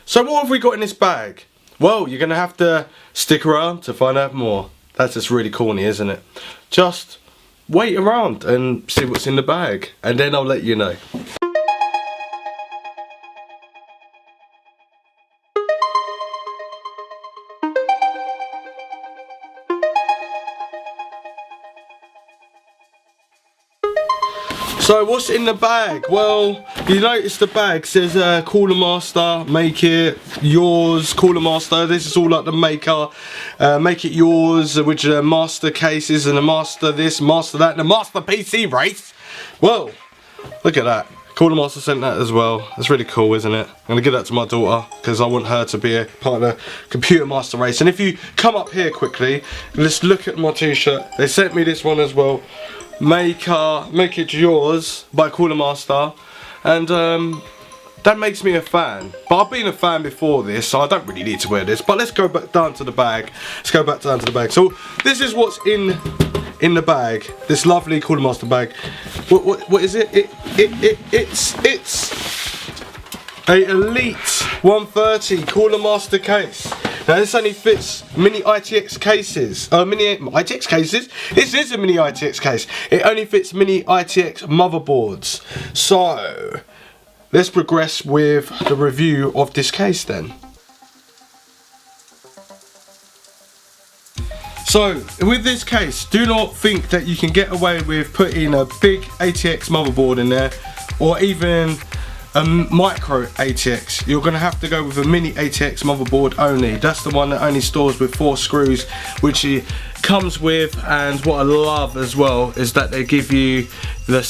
So what have we got in this bag? Well, you're going to have to stick around to find out more. That's just really corny, isn't it? Just wait around and see what's in the bag, and then I'll let you know. So what's in the bag? Well, you notice the bag says CoolerMaster, make it yours, CoolerMaster. This is all like the maker, make it yours, which are master cases and a master this, master that, and a master PC race. Well, look at that. CoolerMaster sent that as well. That's really cool, isn't it? I'm gonna give that to my daughter because I want her to be a part of the computer master race. And if you come up here quickly, let's look at my t-shirt. They sent me this one as well. Make it yours by CoolerMaster, and that makes me a fan. But I've been a fan before this, so I don't really need to wear this. But let's go back down to the bag. Let's go back down to the bag. So this is what's in the bag. This lovely CoolerMaster bag. What is it? It's a Elite 130 CoolerMaster case. Now this only fits Mini ITX cases. Mini ITX cases? This is a Mini ITX case. It only fits Mini ITX motherboards. So let's progress with the review of this case then. So with this case, do not think that you can get away with putting a big ATX motherboard in there, or even a micro ATX. You're going to have to go with a Mini ATX motherboard only. That's the one that only stores with 4 screws, which it comes with. And what I love as well is that they give you the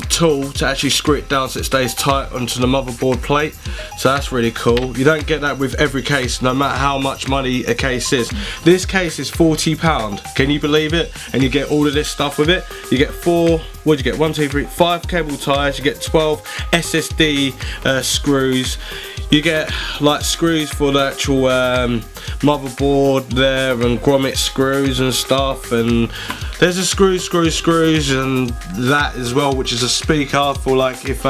tool to actually screw it down so it stays tight onto the motherboard plate. So that's really cool. You don't get that with every case, no matter how much money a case is. This case is £40. Can you believe it? And you get all of this stuff with it. You get 4, what do you get? 1, 2, 3, 5 cable ties. You get 12 SSD screws. You get like screws for the actual motherboard there, and grommet screws and stuff, and there's a screws and that as well, which is a speaker for like if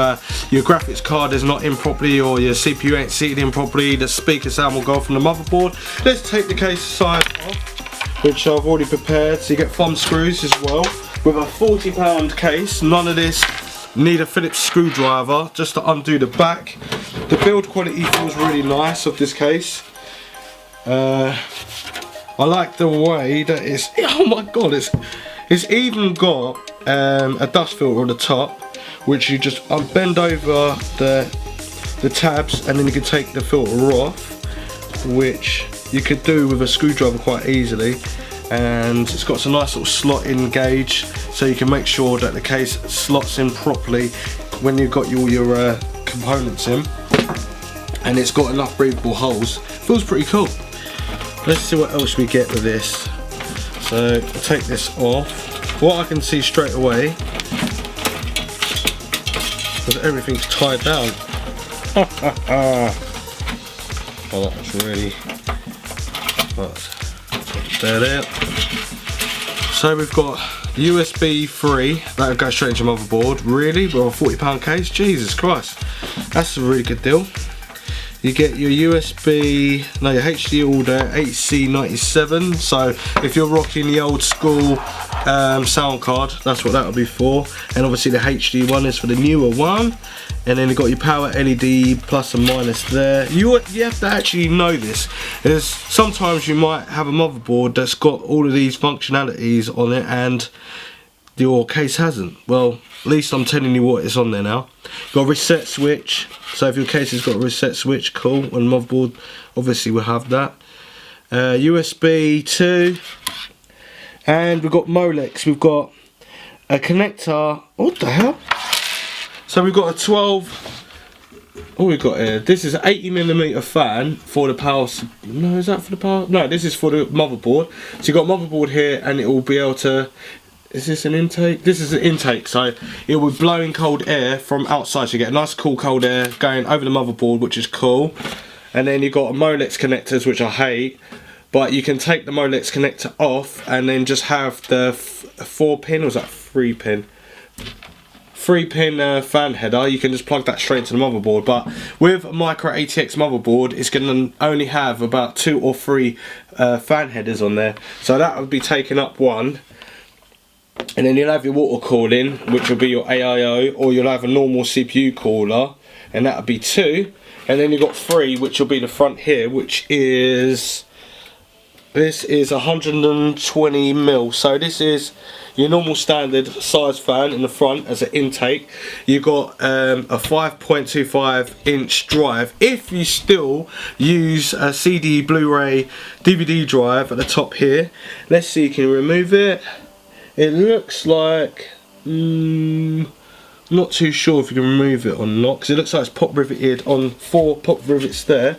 your graphics card is not in properly or your CPU ain't seated in properly, the speaker sound will go from the motherboard. Let's take the case side off, which I've already prepared. So you get thumb screws as well. With a £40 case, none of this need a Phillips screwdriver just to undo the back. The build quality feels really nice of this case. I like the way that it's, oh my god, it's even got a dust filter on the top, which you just bend over the tabs, and then you can take the filter off, which you could do with a screwdriver quite easily. And it's got some nice little slot in gauge, so you can make sure that the case slots in properly when you've got all your components in, and it's got enough breathable holes. Feels pretty cool. Let's see what else we get with this. So I'll take this off. What I can see straight away, because everything's tied down. Oh, that's really. There. So we've got USB 3 that'll go straight into your motherboard. Really? Well, a £40 case? Jesus Christ, that's a really good deal. You get your your HD order HC97. So if you're rocking the old school sound card, that's what that'll be for. And obviously the HD one is for the newer one. And then you've got your power LED plus and minus there. You have to actually know this, is sometimes you might have a motherboard that's got all of these functionalities on it and your case hasn't. Well, at least I'm telling you what is on there now. You've got a reset switch, so if your case has got a reset switch, cool. And motherboard obviously will have that. USB 2, and we've got Molex. We've got a connector. What the hell? So we've got a 12. Oh, we've got here. This is an 80mm fan for the power. No, is that for the power? No, this is for the motherboard. So you've got a motherboard here, and it will be able to. Is this an intake? This is an intake, so it will be blowing cold air from outside. So you get a nice cool cold air going over the motherboard, which is cool. And then you've got a Molex connectors, which I hate. But you can take the Molex connector off and then just have the 4-pin, or was that 3-pin? 3-pin fan header. You can just plug that straight into the motherboard, but with a micro ATX motherboard it's going to only have about 2 or 3 fan headers on there, so that would be taking up one. And then you'll have your water cooling, which will be your AIO, or you'll have a normal CPU cooler, and that would be 2. And then you've got 3, which will be the front here, which is, this is 120mm. So this is your normal standard size fan in the front as an intake. You've got a 5.25 inch drive. If you still use a CD, Blu-ray, DVD drive at the top here, let's see, can you remove it? It looks like, not too sure if you can remove it or not, because it looks like it's pop riveted on 4 pop rivets there,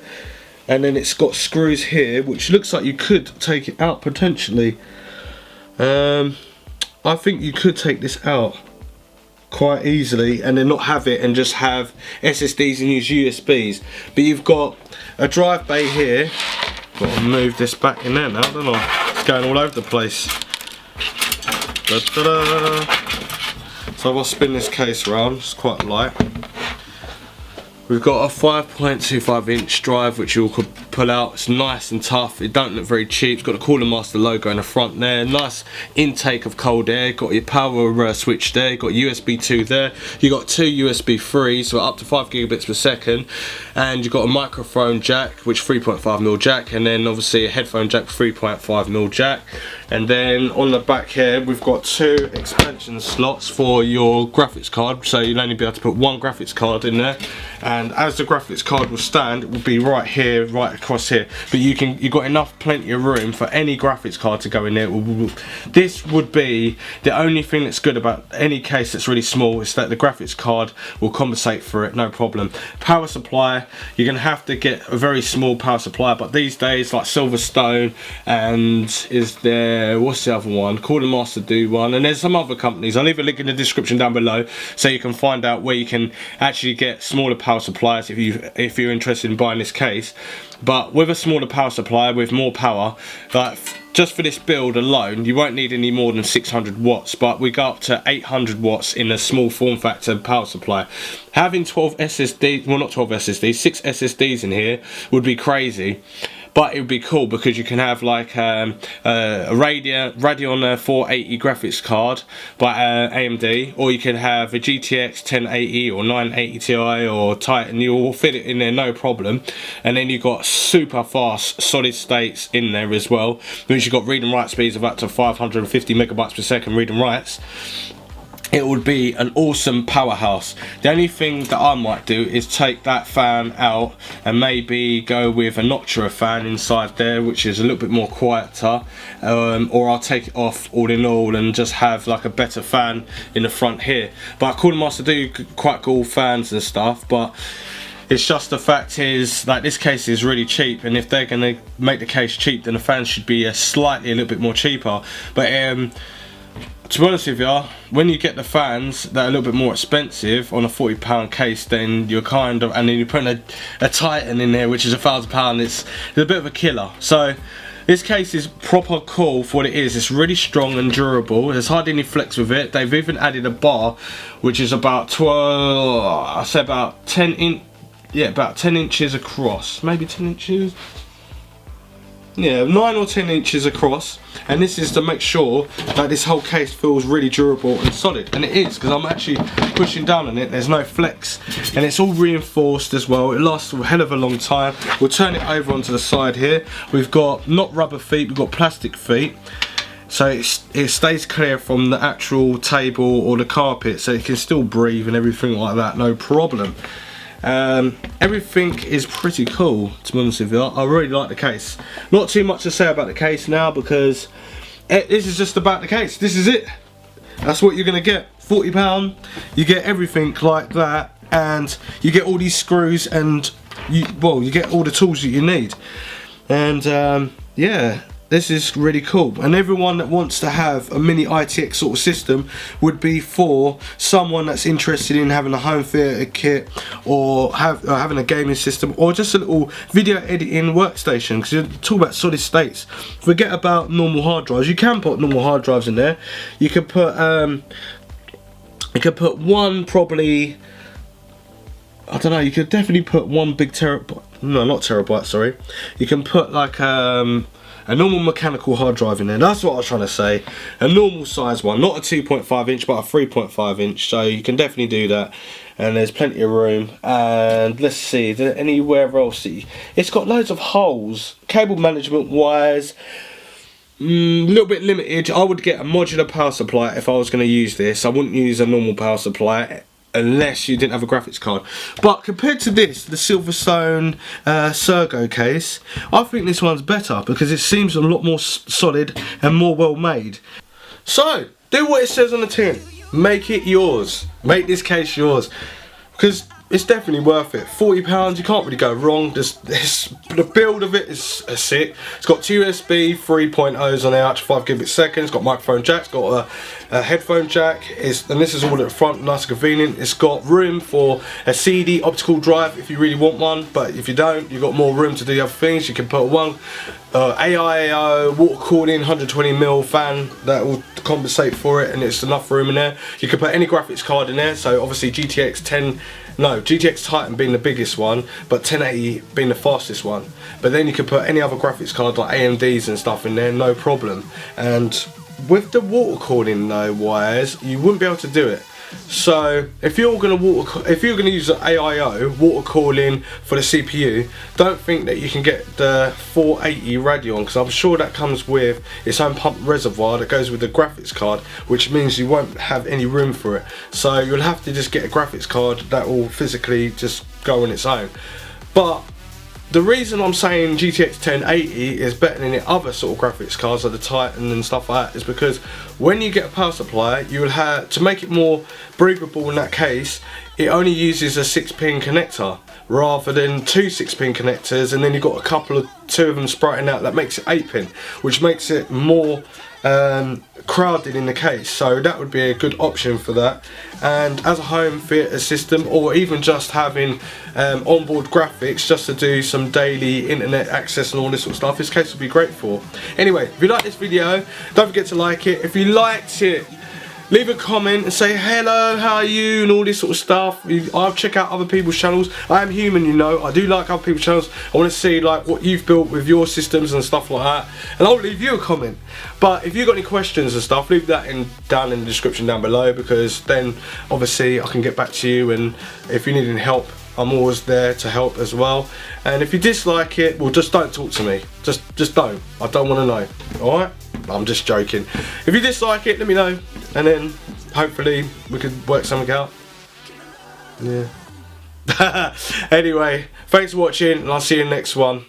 and then it's got screws here, which looks like you could take it out potentially. I think you could take this out quite easily and then not have it and just have SSDs and use USBs. But you've got a drive bay here. Got to move this back in there now, don't I? It's going all over the place. Da -da -da. So I'll spin this case around, it's quite light. We've got a 5.25 inch drive which you could pull out. It's nice and tough, it don't look very cheap. It's got the CoolerMaster logo in the front there. Nice intake of cold air. Got your power switch there. Got USB 2 there. You got 2 USB 3, so up to 5 gigabits per second. And you've got a microphone jack, which 3.5mm jack, and then obviously a headphone jack, 3.5mm jack. And then on the back here we've got 2 expansion slots for your graphics card, so you'll only be able to put 1 graphics card in there. And as the graphics card will stand, it will be right here, right across here. But you've got enough, plenty of room for any graphics card to go in there. This would be the only thing that's good about any case that's really small, is that the graphics card will compensate for it, no problem. Power supply, you're gonna have to get a very small power supply, but these days, like Silverstone, and is there, what's the other one? CoolerMaster do one, and there's some other companies. I'll leave a link in the description down below so you can find out where you can actually get smaller power supplies if you're interested in buying this case. But with a smaller power supply with more power, like just for this build alone, you won't need any more than 600 watts, but we go up to 800 watts in a small form factor power supply. Having 12 SSDs, well not 12 SSDs, 6 SSDs in here would be crazy. But it would be cool because you can have like a Radeon 480 graphics card by AMD, or you can have a GTX 1080 or 980 Ti or Titan. You will fit it in there no problem. And then you've got super fast solid states in there as well, which you've got read and write speeds of up to 550 megabytes per second read and writes. It would be an awesome powerhouse. The only thing that I might do is take that fan out and maybe go with a Noctua fan inside there, which is a little bit more quieter, or I'll take it off all in all and just have like a better fan in the front here. But CoolerMaster do quite cool fans and stuff, but it's just the fact is like this case is really cheap, and if they're going to make the case cheap, then the fans should be slightly a little bit more cheaper. But to be honest with you, when you get the fans that are a little bit more expensive on a £40 case, then you're kind of, and then you're putting a Titan in there which is £1,000, it's a bit of a killer. So this case is proper cool for what it is. It's really strong and durable. There's hardly any flex with it. They've even added a bar which is about 12, I say about 10 inch, yeah, about 10 inches across, maybe 10 inches. Yeah, 9 or 10 inches across, and this is to make sure that this whole case feels really durable and solid, and it is, because I'm actually pushing down on it. There's no flex, and it's all reinforced as well. It lasts a hell of a long time. We'll turn it over onto the side here. We've got not rubber feet, we've got plastic feet, so it stays clear from the actual table or the carpet, so it can still breathe and everything like that, no problem. Everything is pretty cool, to be honest with you. I really like the case. Not too much to say about the case now, because this is just about the case. This is it. That's what you're going to get. £40, you get everything like that, and you get all these screws, and you get all the tools that you need. And yeah, this is really cool, and everyone that wants to have a mini ITX sort of system would be for someone that's interested in having a home theatre kit, or having a gaming system, or just a little video editing workstation. Because you talk about solid states, forget about normal hard drives. You can put normal hard drives in there. You can put You could put one probably, I don't know, you could definitely put one big terabyte, no not terabyte, sorry. You can put like a normal mechanical hard drive in there. That's what I was trying to say. A normal size one, not a 2.5 inch but a 3.5 inch. So you can definitely do that. And there's plenty of room. And let's see, is there anywhere else? It's got loads of holes. Cable management wise, a little bit limited. I would get a modular power supply if I was going to use this. I wouldn't use a normal power supply unless you didn't have a graphics card. But compared to this, the Silverstone Sergo case, I think this one's better because it seems a lot more solid and more well made. So do what it says on the tin, make it yours, make this case yours, because it's definitely worth it. £40, you can't really go wrong. The build of it is sick. It's got two USB 3.0s on there, up to 5 gigabits/second. It's got microphone jacks, got a headphone jack, and this is all at the front, nice and convenient. It's got room for a CD optical drive if you really want one, but if you don't, you've got more room to do other things. You can put one AIO water cooling 120mm fan that will compensate for it, and it's enough room in there. You can put any graphics card in there, so obviously GTX Titan being the biggest one, but 1080 being the fastest one. But then you can put any other graphics card like AMDs and stuff in there, no problem. And with the water cooling though wise, you wouldn't be able to do it. So if you're gonna use the AIO water cooling for the CPU, don't think that you can get the 480 Radeon, because I'm sure that comes with its own pump reservoir that goes with the graphics card, which means you won't have any room for it. So you'll have to just get a graphics card that will physically just go on its own. But the reason I'm saying GTX 1080 is better than the other sort of graphics cards like the Titan and stuff like that is because when you get a power supply, you will have to make it more breathable. In that case, it only uses a 6-pin connector rather than two 6-pin connectors, and then you've got two of them sprouting out. That makes it 8-pin, which makes it more crowded in the case. So that would be a good option for that. And as a home theatre system, or even just having onboard graphics just to do some daily internet access and all this sort of stuff, this case would be great for. Anyway, if you like this video, don't forget to like it. If you liked it, leave a comment and say hello, how are you, and all this sort of stuff. I'll check out other people's channels. I am human, you know. I do like other people's channels. I want to see like what you've built with your systems and stuff like that, and I'll leave you a comment. But if you've got any questions and stuff, leave that down in the description down below, because then obviously I can get back to you, and if you need any help, I'm always there to help as well. And if you dislike it, well, just don't talk to me. Just don't. I don't want to know. All right? I'm just joking. If you dislike it, let me know, and then hopefully we could work something out. Yeah. Anyway, thanks for watching, and I'll see you in the next one.